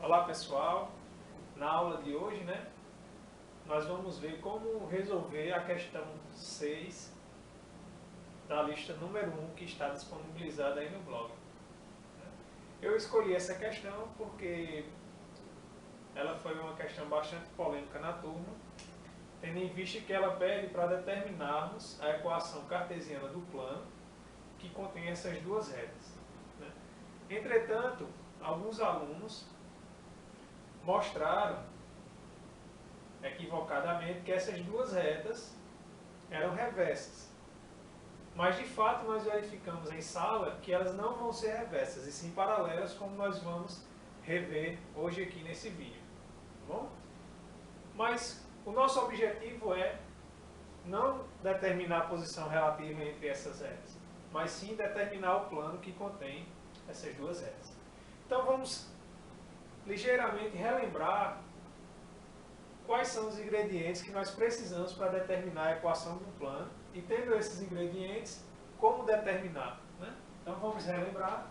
Olá pessoal, na aula de hoje, nós vamos ver como resolver a questão 6 da lista número 1 que está disponibilizada aí no blog. Eu escolhi essa questão porque ela foi uma questão bastante polêmica na turma, tendo em vista que ela pede para determinarmos a equação cartesiana do plano que contém essas duas retas. Entretanto, alguns alunos mostraram equivocadamente que essas duas retas eram reversas. Mas de fato nós verificamos em sala que elas não vão ser reversas, e sim paralelas, como nós vamos rever hoje aqui nesse vídeo. Tá bom? Mas o nosso objetivo é não determinar a posição relativa entre essas retas, mas sim determinar o plano que contém essas duas retas. Então vamos ligeiramente relembrar quais são os ingredientes que nós precisamos para determinar a equação do plano, e tendo esses ingredientes, como determinar. Então vamos relembrar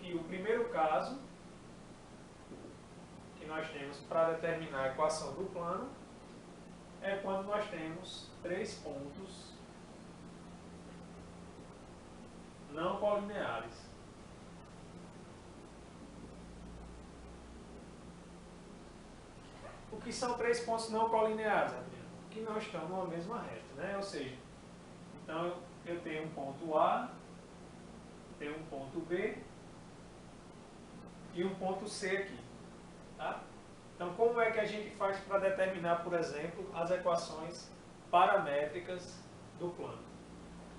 que o primeiro caso que nós temos para determinar a equação do plano é quando nós temos três pontos não colineares. O que são três pontos não colineares, Adriano? Que não estão numa mesma reta, Ou seja, então eu tenho um ponto A, tenho um ponto B e um ponto C aqui. Tá? Então, como é que a gente faz para determinar, por exemplo, as equações paramétricas do plano?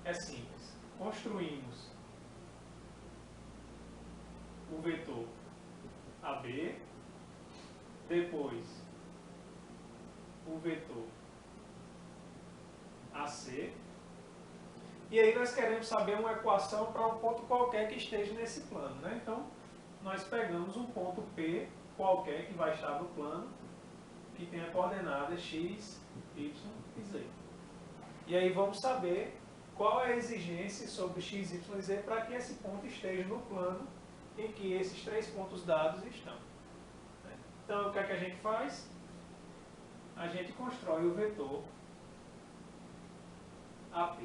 É simples. Construímos o vetor AB, depois o vetor AC, e aí nós queremos saber uma equação para um ponto qualquer que esteja nesse plano. Então, nós pegamos um ponto P qualquer que vai estar no plano, que tem a coordenada x, y e z. E aí vamos saber qual é a exigência sobre x, y e z para que esse ponto esteja no plano em que esses três pontos dados estão. Então, o que é que a gente faz? A gente constrói o vetor AP.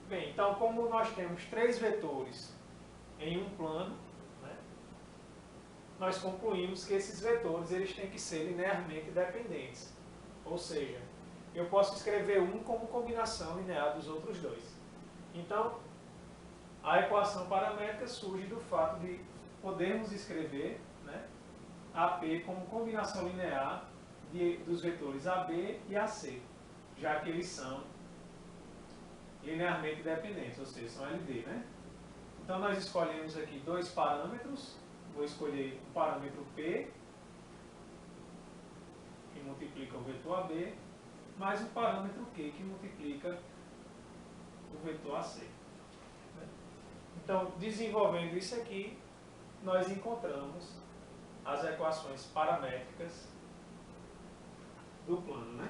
Bem, então como nós temos três vetores em um plano, nós concluímos que esses vetores eles têm que ser linearmente dependentes. Ou seja, eu posso escrever um como combinação linear dos outros dois. Então, a equação paramétrica surge do fato de podermos escrever AP como combinação linear dos vetores AB e AC, já que eles são linearmente dependentes, ou seja, são LD. Então nós escolhemos aqui dois parâmetros. Vou escolher o parâmetro P, que multiplica o vetor AB, mais o parâmetro Q, que multiplica o vetor AC. Então, desenvolvendo isso aqui, nós encontramos as equações paramétricas do plano.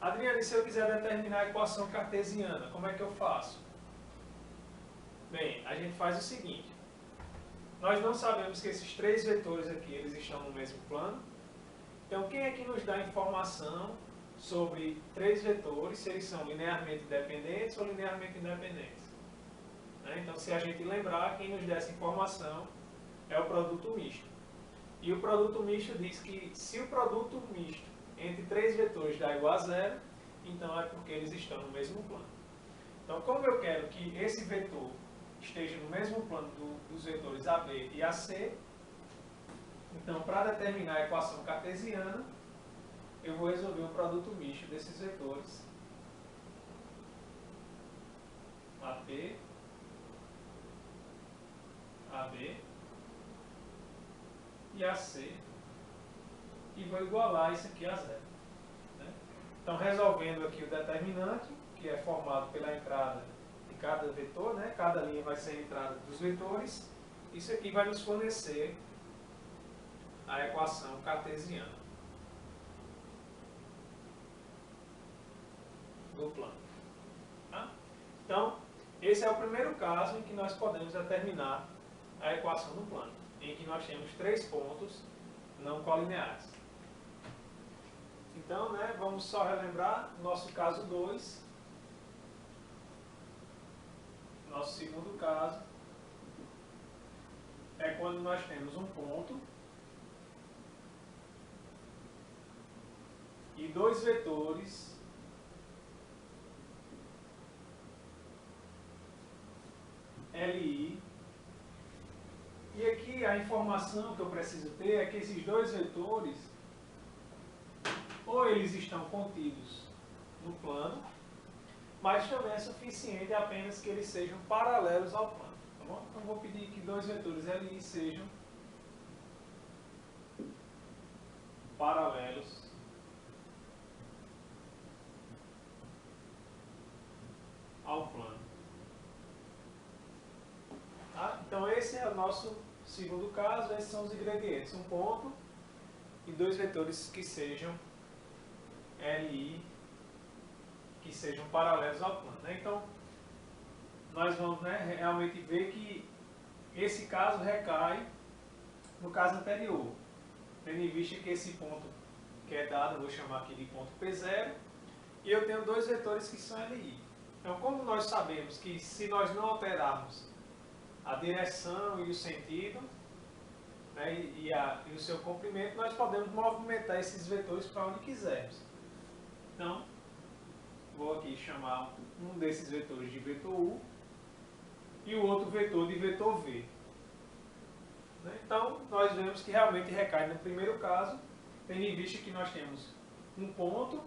Adriano, e se eu quiser determinar a equação cartesiana, como é que eu faço? Bem, a gente faz o seguinte. Nós não sabemos que esses três vetores aqui eles estão no mesmo plano. Então, quem é que nos dá informação sobre três vetores, se eles são linearmente dependentes ou linearmente independentes? Então, se a gente lembrar, quem nos dá essa informação é o produto misto. E o produto misto diz que se o produto misto entre três vetores dá igual a zero, então é porque eles estão no mesmo plano. Então, como eu quero que esse vetor esteja no mesmo plano dos vetores AB e AC, então, para determinar a equação cartesiana, eu vou resolver o produto misto desses vetores AP, AB e AC, e vou igualar isso aqui a zero. Então, resolvendo aqui o determinante, que é formado pela entrada de cada vetor, cada linha vai ser a entrada dos vetores, isso aqui vai nos fornecer a equação cartesiana do plano. Tá? Então, esse é o primeiro caso em que nós podemos determinar a equação do plano, em que nós temos 3 pontos não colineares. Então, vamos só relembrar nosso caso 2. Nosso segundo caso é quando nós temos um ponto e 2 vetores LI. E aqui a informação que eu preciso ter é que esses 2 vetores, ou eles estão contidos no plano, mas também é suficiente apenas que eles sejam paralelos ao plano. Tá bom? Então vou pedir que 2 vetores LI sejam paralelos ao plano. Tá? Então esse é o nosso segundo caso. Esses são os ingredientes: um ponto e 2 vetores que sejam LI, que sejam paralelos ao plano. Então nós vamos realmente ver que esse caso recai no caso anterior, tendo em vista que esse ponto que é dado, eu vou chamar aqui de ponto P0, e eu tenho 2 vetores que são LI. Então, como nós sabemos que se nós não alterarmos a direção e o sentido, e o seu comprimento, nós podemos movimentar esses vetores para onde quisermos. Então, vou aqui chamar um desses vetores de vetor U e o outro vetor de vetor V. Então, nós vemos que realmente recai no primeiro caso, tendo em vista que nós temos um ponto.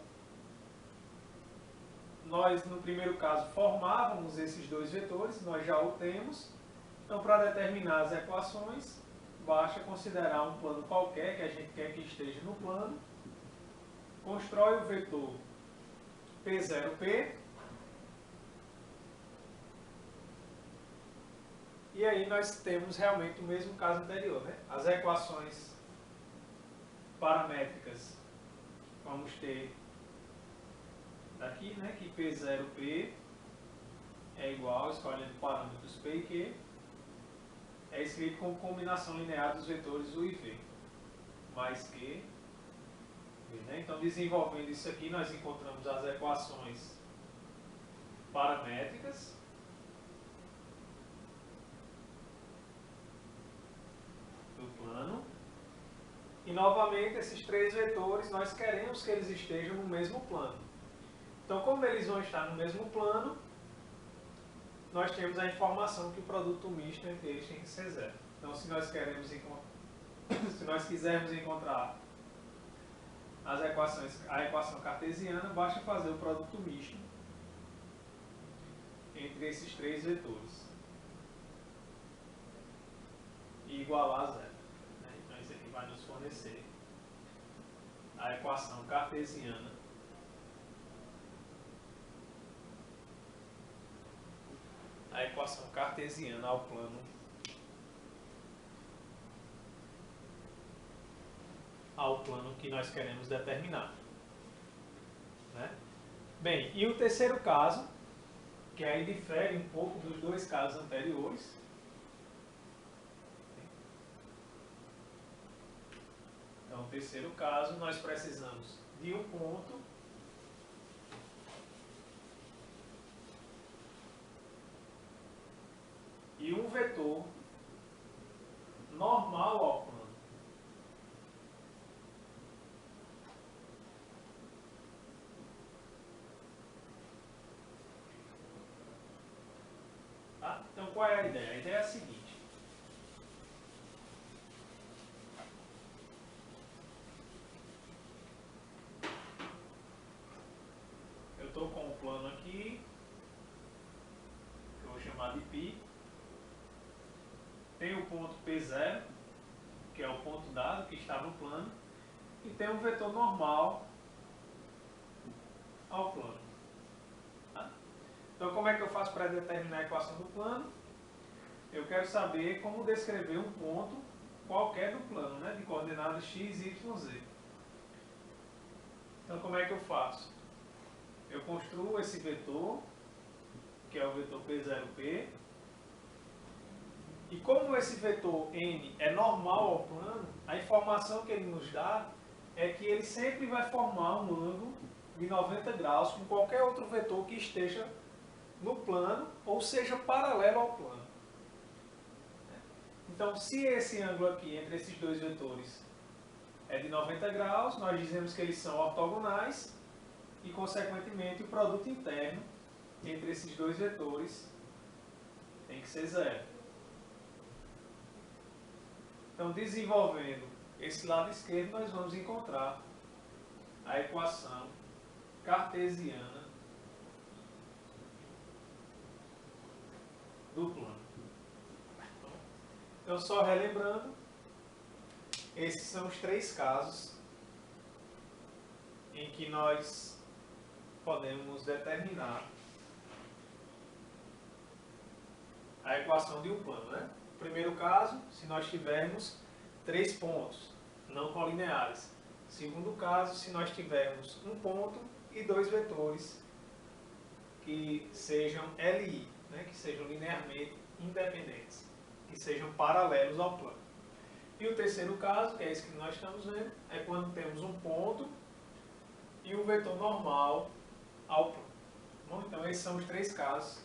Nós, no primeiro caso, formávamos esses 2 vetores, nós já o temos. Então, para determinar as equações, basta considerar um plano qualquer que a gente quer que esteja no plano, constrói o vetor P0P, e aí nós temos realmente o mesmo caso anterior. As equações paramétricas, vamos ter daqui, que P0P é igual, escolhendo parâmetros P e Q, é escrito como combinação linear dos vetores U e V, mais Q. Então, desenvolvendo isso aqui, nós encontramos as equações paramétricas. Do plano. E, novamente, esses 3 vetores, nós queremos que eles estejam no mesmo plano. Então, como eles vão estar no mesmo plano, nós temos a informação que o produto misto entre eles tem que ser 0. Então, se nós quisermos encontrar as equações, a equação cartesiana, basta fazer o produto misto entre esses 3 vetores e igualar a 0. Então, isso aqui vai nos fornecer a equação cartesiana ao plano que nós queremos determinar. Bem, e o terceiro caso, que aí difere um pouco dos 2 casos anteriores. Então, no terceiro caso, nós precisamos de um ponto e um vetor normal ao plano. Tá? Então, qual é a ideia? A ideia é a seguinte. Eu estou com o plano aqui, que eu vou chamar de π. Tem o ponto P0, que é o ponto dado, que está no plano, e tem um vetor normal ao plano. Tá? Então, como é que eu faço para determinar a equação do plano? Eu quero saber como descrever um ponto qualquer do plano, né, de coordenadas x, y, z. Então, como é que eu faço? Eu construo esse vetor, que é o vetor P0P, e como esse vetor n é normal ao plano, a informação que ele nos dá é que ele sempre vai formar um ângulo de 90 graus com qualquer outro vetor que esteja no plano ou seja paralelo ao plano. Então, se esse ângulo aqui entre esses dois vetores é de 90 graus, nós dizemos que eles são ortogonais e, consequentemente, o produto interno entre esses dois vetores tem que ser zero. Então, desenvolvendo esse lado esquerdo, nós vamos encontrar a equação cartesiana do plano. Então, só relembrando, esses são os três casos em que nós podemos determinar a equação de um plano, né? Primeiro caso, se nós tivermos 3 pontos não colineares. Segundo caso, se nós tivermos um ponto e 2 vetores que sejam LI, né, que sejam linearmente independentes, que sejam paralelos ao plano. E o terceiro caso, que é esse que nós estamos vendo, é quando temos um ponto e um vetor normal ao plano. Bom, então, esses são os 3 casos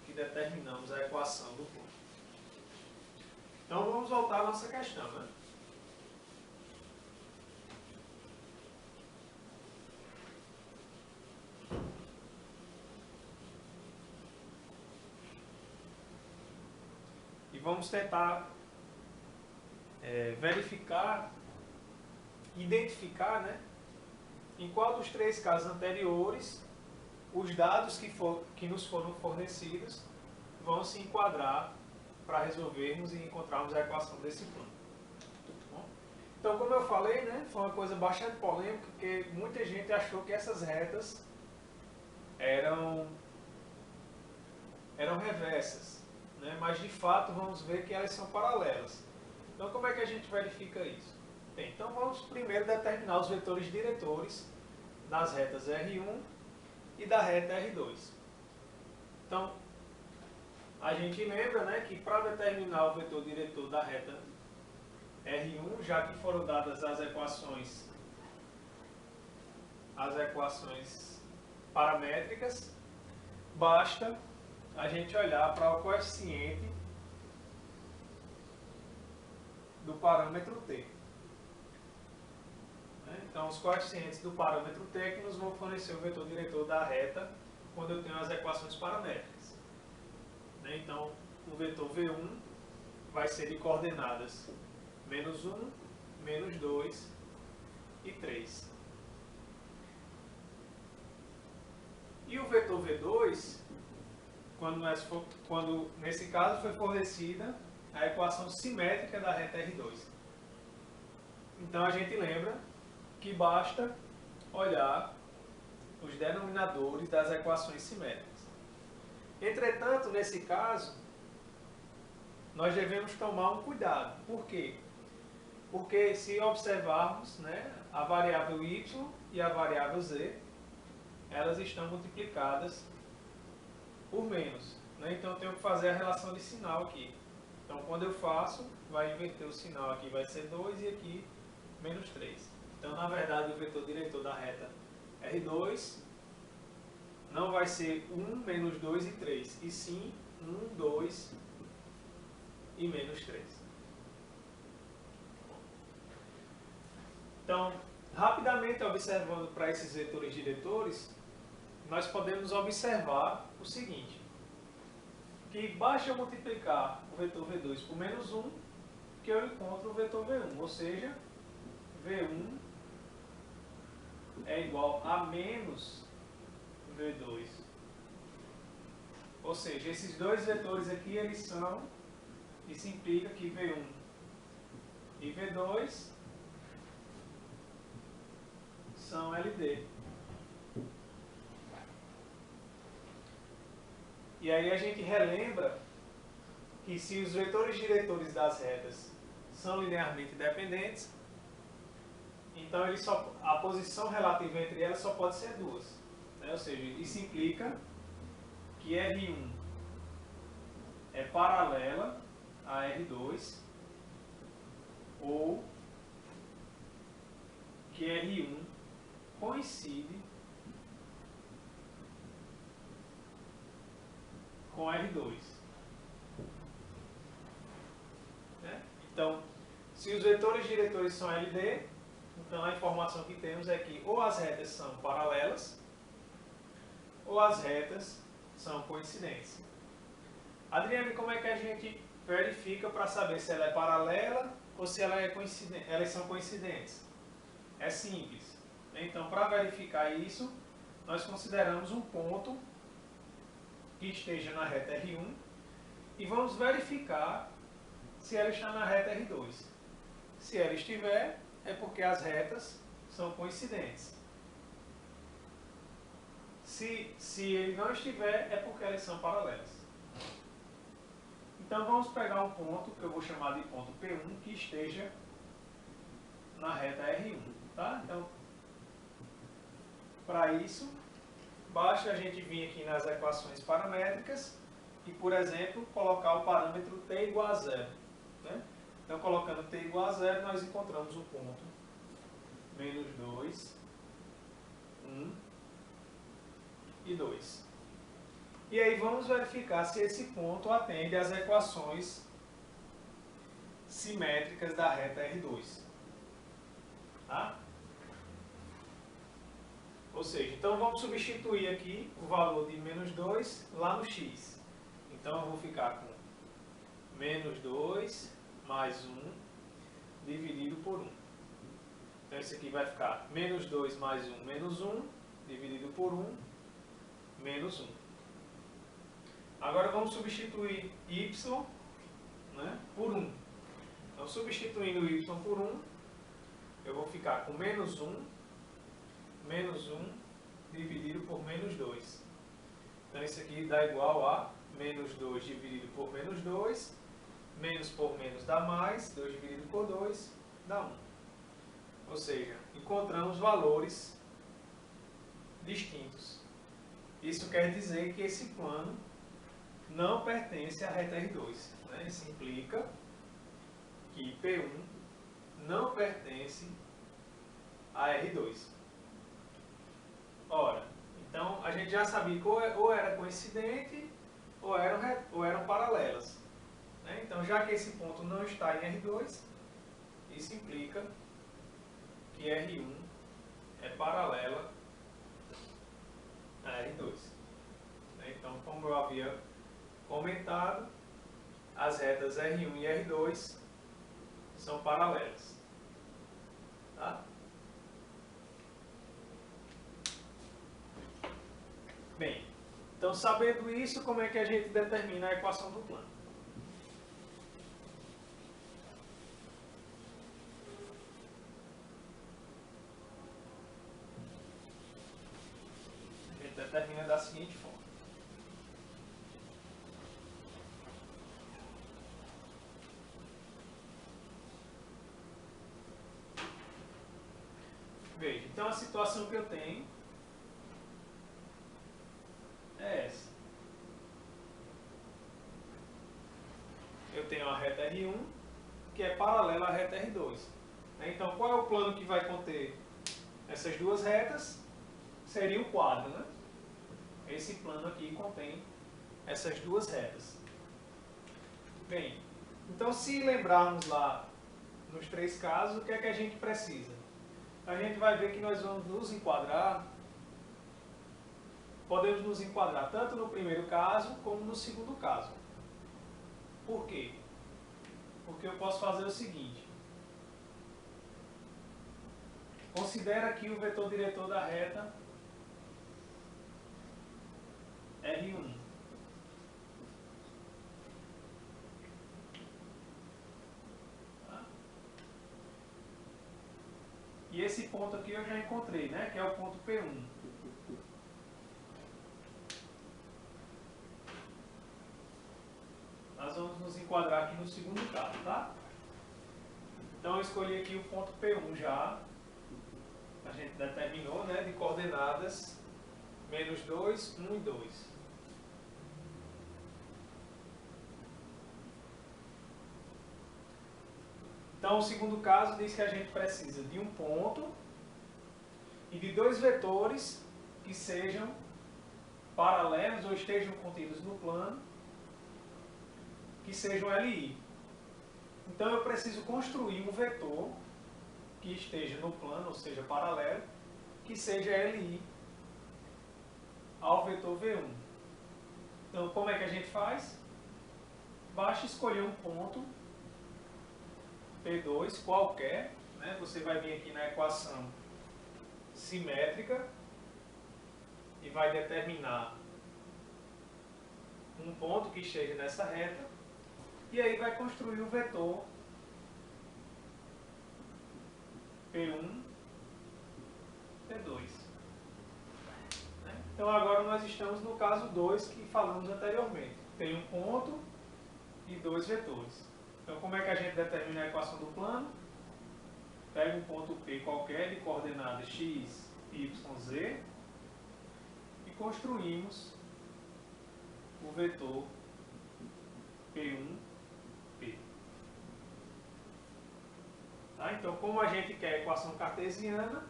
que determinamos a equação do plano. Então, vamos voltar à nossa questão, né? E vamos tentar verificar, identificar, né, em qual dos 3 casos anteriores os dados que nos foram fornecidos vão se enquadrar para resolvermos e encontrarmos a equação desse plano. Bom, então, como eu falei, né, foi uma coisa bastante polêmica, porque muita gente achou que essas retas eram reversas, né, mas de fato vamos ver que elas são paralelas. Então, como é que a gente verifica isso? Bem, então vamos primeiro determinar os vetores diretores das retas R1 e da reta R2. Então, a gente lembra, né, que para determinar o vetor diretor da reta R1, já que foram dadas as equações paramétricas, basta a gente olhar para o coeficiente do parâmetro t. Então, os coeficientes do parâmetro t é que nos vão fornecer o vetor diretor da reta quando eu tenho as equações paramétricas. Então, o vetor V1 vai ser de coordenadas -1, -2 e 3. E o vetor V2, quando nesse caso foi fornecida a equação simétrica da reta R2. Então, a gente lembra que basta olhar os denominadores das equações simétricas. Entretanto, nesse caso, nós devemos tomar um cuidado. Por quê? Porque se observarmos, né, a variável y e a variável z, elas estão multiplicadas por menos, né? Então, eu tenho que fazer a relação de sinal aqui. Então, quando eu faço, vai inverter o sinal aqui, vai ser 2 e aqui -3. Então, na verdade, o vetor diretor da reta R2 não vai ser 1, -2 e 3, e sim 1, 2 e -3. Então, rapidamente observando para esses vetores diretores, nós podemos observar o seguinte, que basta eu multiplicar o vetor V2 por -1, que eu encontro o vetor V1, ou seja, V1 é igual a menos V2. Ou seja, esses dois vetores aqui, eles são, isso implica que V1 e V2 são LD. E aí a gente relembra que se os vetores diretores das retas são linearmente dependentes, então a posição relativa entre elas só pode ser duas. Né? Ou seja, isso implica que R1 é paralela a R2 ou que R1 coincide com R2. Né? Então, se os vetores diretores são LD, então a informação que temos é que ou as retas são paralelas ou as retas são coincidentes. Adriane, como é que a gente verifica para saber se ela é paralela ou se ela é coincidente, elas são coincidentes? É simples. Então, para verificar isso, nós consideramos um ponto que esteja na reta R1 e vamos verificar se ela está na reta R2. Se ela estiver, é porque as retas são coincidentes. Se ele não estiver, é porque elas são paralelas. Então vamos pegar um ponto que eu vou chamar de ponto P1 que esteja na reta R1. Tá? Então, para isso, basta a gente vir aqui nas equações paramétricas e, por exemplo, colocar o parâmetro t igual a zero. Né? Então, colocando t igual a zero, nós encontramos o ponto menos 2, 1 e 2. E aí vamos verificar se esse ponto atende às equações simétricas da reta R2. Tá? Ou seja, então vamos substituir aqui o valor de menos 2 lá no x. Então eu vou ficar com menos 2 mais 1 dividido por 1. Então isso aqui vai ficar menos 2 mais 1 menos 1 dividido por 1 menos 1. Agora vamos substituir y, né, por 1. Então substituindo y por 1, eu vou ficar com menos 1 dividido por menos 2. Então isso aqui dá igual a menos 2 dividido por menos 2, menos por menos dá mais, 2 dividido por 2 dá 1. Ou seja, encontramos valores distintos. Isso quer dizer que esse plano não pertence à reta R2. Né? Isso implica que P1 não pertence a R2. Ora, então a gente já sabia que ou era coincidente ou eram paralelas. Né? Então, já que esse ponto não está em R2, isso implica que R1 é paralela a R2. Né? Então, como eu havia comentado, as retas R1 e R2 são paralelas. Tá? Bem, então sabendo isso, como é que a gente determina a equação do plano? A gente determina da seguinte forma. Veja, então a situação que eu tenho é essa. Eu tenho a reta R1, que é paralela à reta R2. Então, qual é o plano que vai conter essas duas retas? Seria o quadro, né? Esse plano aqui contém essas duas retas. Bem, então se lembrarmos lá nos três casos, o que é que a gente precisa? A gente vai ver que nós vamos nos enquadrar, podemos nos enquadrar tanto no primeiro caso como no segundo caso. Por quê? Porque eu posso fazer o seguinte. Considera aqui o vetor diretor da reta R1. Tá? E esse ponto aqui eu já encontrei, né? Que é o ponto P1. Nós vamos nos enquadrar aqui no segundo caso, tá? Então eu escolhi aqui o ponto P1 já. A gente determinou, né, de coordenadas menos 2, 1 e 2. Então o segundo caso diz que a gente precisa de um ponto e de dois vetores que sejam paralelos ou estejam contidos no plano, que sejam LI. Então eu preciso construir um vetor que esteja no plano, ou seja, paralelo, que seja LI ao vetor V1. Então como é que a gente faz? Basta escolher um ponto P2 qualquer, né? Você vai vir aqui na equação simétrica e vai determinar um ponto que esteja nessa reta e aí vai construir o vetor P1, P2. Então agora nós estamos no caso 2 que falamos anteriormente. Tem um ponto e dois vetores. Então como é que a gente determina a equação do plano? Pega um ponto P qualquer de coordenadas x, y, z e construímos o vetor P1, P. Tá? Então como a gente quer a equação cartesiana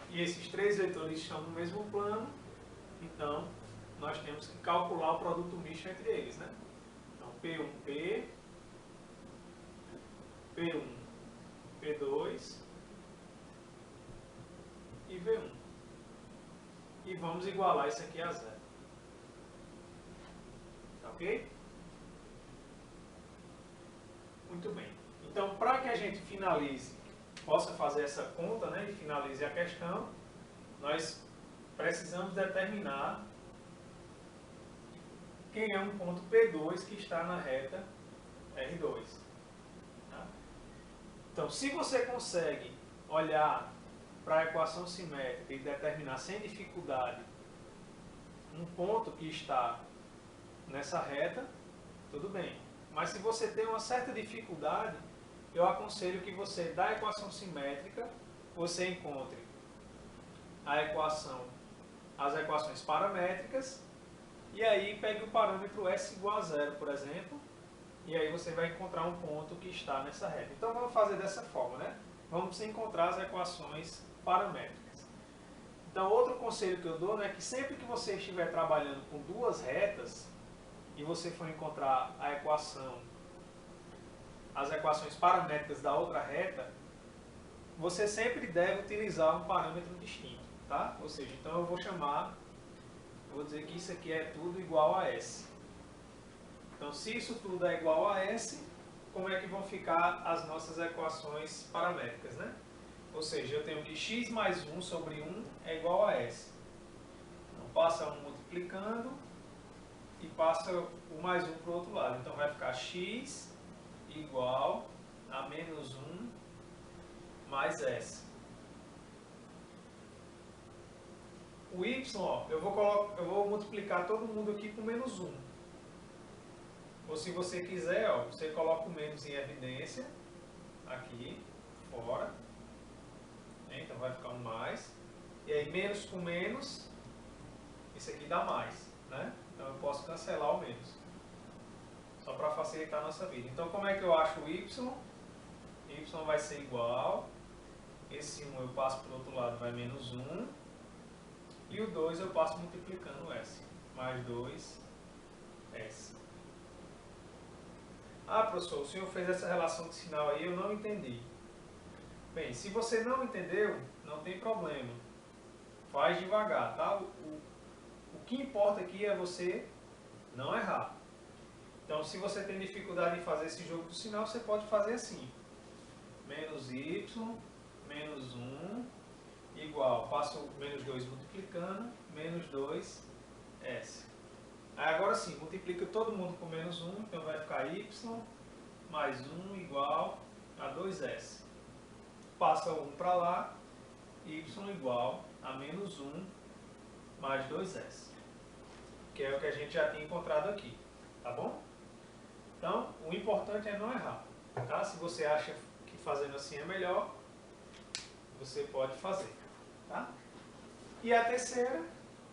e esses três vetores estão no mesmo plano, então nós temos que calcular o produto misto entre eles, né? Então P1, P, P1, P2 e V1. E vamos igualar isso aqui a zero. Tá ok? Muito bem. Então, para que a gente finalize, possa fazer essa conta, né, e finalize a questão, nós precisamos determinar quem é um ponto P2 que está na reta R2. Tá? Então, se você consegue olhar para a equação simétrica e determinar sem dificuldade um ponto que está nessa reta, tudo bem. Mas se você tem uma certa dificuldade, eu aconselho que você, da equação simétrica, você encontre as equações paramétricas, e aí pegue o parâmetro S igual a zero, por exemplo, e aí você vai encontrar um ponto que está nessa reta. Então vamos fazer dessa forma, né? Vamos encontrar as equações paramétricas. Então outro conselho que eu dou, né, é que sempre que você estiver trabalhando com duas retas, e você for encontrar as equações paramétricas da outra reta, você sempre deve utilizar um parâmetro distinto, tá? Ou seja, então eu vou dizer que isso aqui é tudo igual a S. Então, se isso tudo é igual a S, como é que vão ficar as nossas equações paramétricas, né? Ou seja, eu tenho que x mais 1 sobre 1 é igual a S. Então, passa 1 multiplicando e passa o mais 1 para o outro lado. Então, vai ficar x igual a menos 1 mais S. O y, ó, eu vou multiplicar todo mundo aqui com menos 1. Ou se você quiser, ó, você coloca o menos em evidência, aqui, fora. Então vai ficar um mais. E aí menos com menos, isso aqui dá mais, né? Então eu posso cancelar o menos. Só para facilitar a nossa vida. Então como é que eu acho o y? Y vai ser igual. Esse 1 eu passo para o outro lado, vai menos 1. E o 2 eu passo multiplicando S. Mais 2S. Ah, professor, o senhor fez essa relação de sinal aí, eu não entendi. Bem, se você não entendeu, não tem problema. Faz devagar, tá? O que importa aqui é você não errar. Então, se você tem dificuldade em fazer esse jogo do sinal, você pode fazer assim. Menos y, menos 1, igual, passo o menos 2 multiplicando, menos 2S. Aí agora sim, multiplica todo mundo com menos 1, então vai ficar y mais 1 igual a 2S. Passa o 1 para lá, y igual a menos 1 mais 2S. Que é o que a gente já tinha encontrado aqui, tá bom? Então, o importante é não errar. Tá? Se você acha que fazendo assim é melhor, você pode fazer. Tá? E a terceira,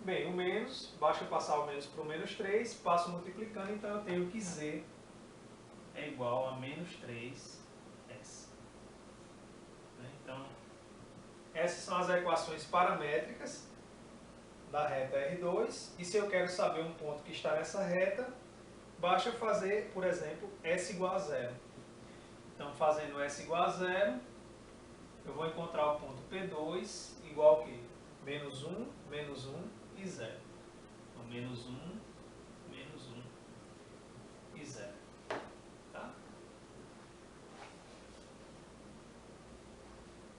bem, o menos, basta passar o menos para o menos 3, passo multiplicando, então eu tenho que z é igual a menos 3s. Então, essas são as equações paramétricas da reta R2, e se eu quero saber um ponto que está nessa reta, basta fazer, por exemplo, S igual a zero. Então, fazendo S igual a zero, eu vou encontrar o ponto P2 igual a quê? Menos 1 e 0. Então, menos 1 e 0. Tá?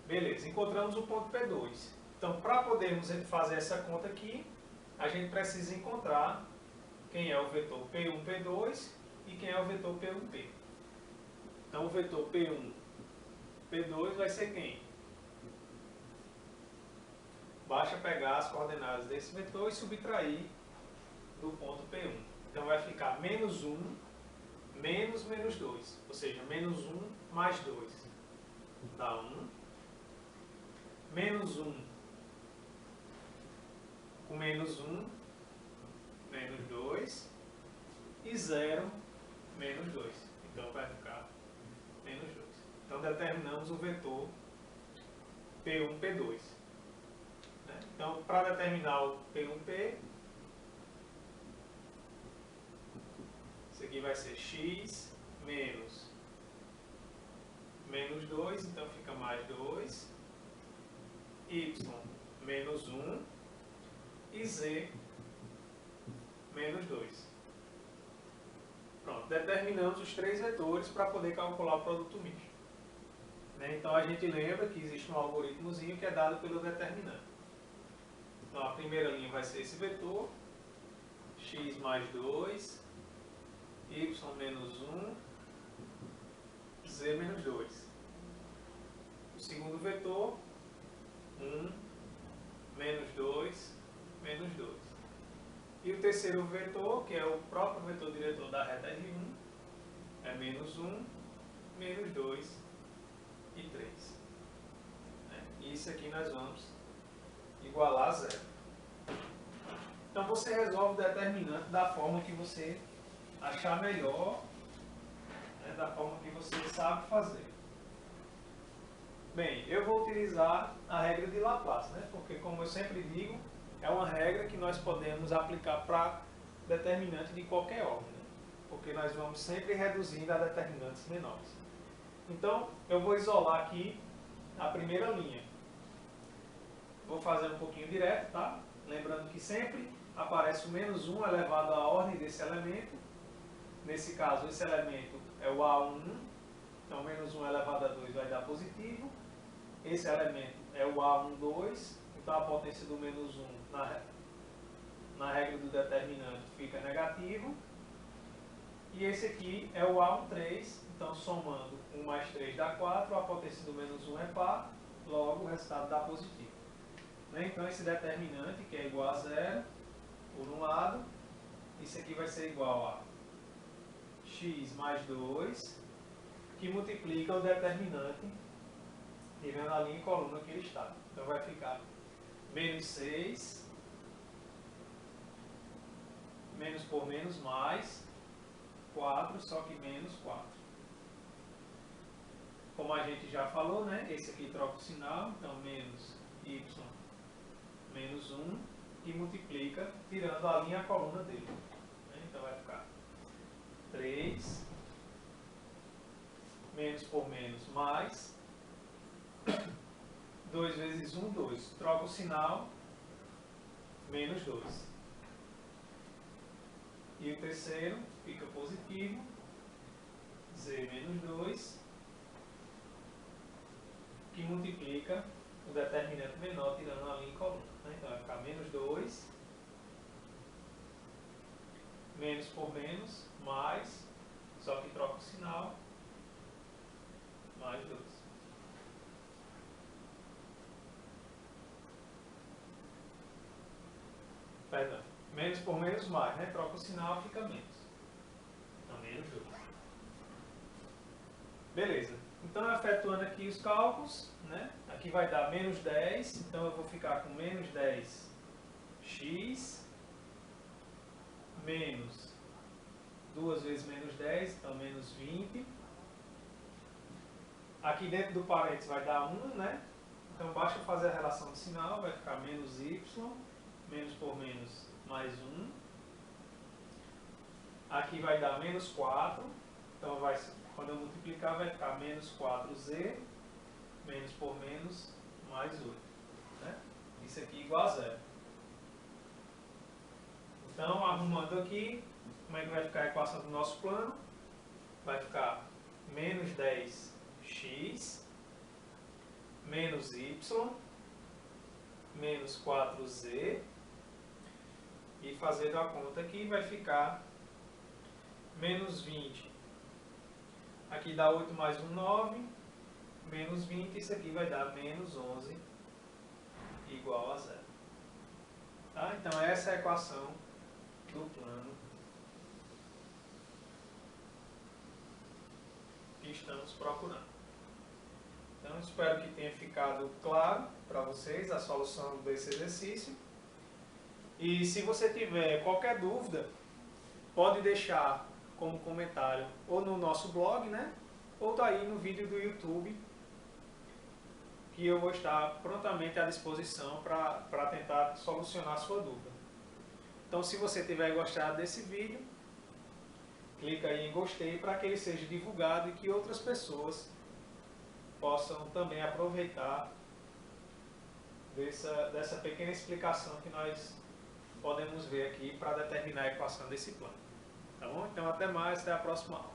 Beleza, encontramos o ponto P2. Então, para podermos fazer essa conta aqui, a gente precisa encontrar quem é o vetor P1, P2 e quem é o vetor P1, P. Então, o vetor P1, P2 vai ser quem? Basta pegar as coordenadas desse vetor e subtrair do ponto P1. Então, vai ficar menos 1 menos menos 2. Ou seja, menos 1 mais 2 dá 1. Menos 1 com menos 1, menos 2. E 0, menos 2. Então, vai ficar menos 2. Então, determinamos o vetor P1, P2. Então, para determinar o P1P, isso aqui vai ser x menos menos 2, então fica mais 2, y menos 1 e z menos 2. Pronto, determinamos os três vetores para poder calcular o produto misto. Então, a gente lembra que existe um algoritmozinho que é dado pelo determinante. Então, a primeira linha vai ser esse vetor, x mais 2, y menos 1, z menos 2. O segundo vetor, 1, menos 2, menos 2. E o terceiro vetor, que é o próprio vetor diretor da reta R1, é menos 1, menos 2 e 3. E isso aqui nós vamos igualar a zero. Então, você resolve o determinante da forma que você achar melhor, da forma que você sabe fazer. Bem, eu vou utilizar a regra de Laplace, porque, como eu sempre digo, é uma regra que nós podemos aplicar para determinante de qualquer ordem, porque nós vamos sempre reduzindo a determinantes menores. Então, eu vou isolar aqui a primeira linha. Vou fazer um pouquinho direto, tá? Lembrando que sempre aparece o menos 1 elevado à ordem desse elemento. Nesse caso, esse elemento é o A1, então menos 1 elevado a 2 vai dar positivo. Esse elemento é o A12, então a potência do menos 1 na regra do determinante fica negativo. E esse aqui é o A13, então somando 1 mais 3 dá 4, a potência do menos 1 é par, logo o resultado dá positivo. Então esse determinante, que é igual a zero, por um lado, isso aqui vai ser igual a x mais 2, que multiplica o determinante, tirando a linha e coluna que ele está. Então vai ficar menos 6, menos por menos mais 4, só que menos 4. Como a gente já falou, esse aqui troca o sinal, então menos y menos 1, que multiplica, tirando a linha e a coluna dele. Então vai ficar 3, menos por menos mais, 2 vezes 1, 2. Troca o sinal, menos 2. E o terceiro fica positivo, z menos 2, que multiplica o determinante menor, tirando a linha e coluna. Então vai ficar menos 2, menos por menos, mais, só que troca o sinal, mais 2. Perdão, menos por menos, mais, troca o sinal, fica menos. Então, menos 2. Beleza. Então, efetuando aqui os cálculos, né? Aqui vai dar menos 10, então eu vou ficar com menos 10x menos 2 vezes menos 10, então menos 20. Aqui dentro do parênteses vai dar 1, né? Então basta fazer a relação de sinal, vai ficar menos y, menos por menos mais 1. Aqui vai dar menos 4, então quando eu multiplicar vai ficar menos 4z, menos por menos mais 8. Né? Isso aqui igual a zero. Então, arrumando aqui, como é que vai ficar a equação do nosso plano? Vai ficar menos 10x menos y menos 4z, e fazendo a conta aqui vai ficar menos 20. Aqui dá 8 mais 1, 9, menos 20, isso aqui vai dar menos 11 igual a zero. Tá? Então essa é a equação do plano que estamos procurando. Então, espero que tenha ficado claro para vocês a solução desse exercício. E se você tiver qualquer dúvida, pode deixar como comentário ou no nosso blog, né? Ou daí no vídeo do YouTube, que eu vou estar prontamente à disposição para tentar solucionar a sua dúvida. Então, se você tiver gostado desse vídeo, clica aí em gostei para que ele seja divulgado e que outras pessoas possam também aproveitar dessa pequena explicação que nós podemos ver aqui para determinar a equação desse plano. Tá bom? Então, até mais, até a próxima aula.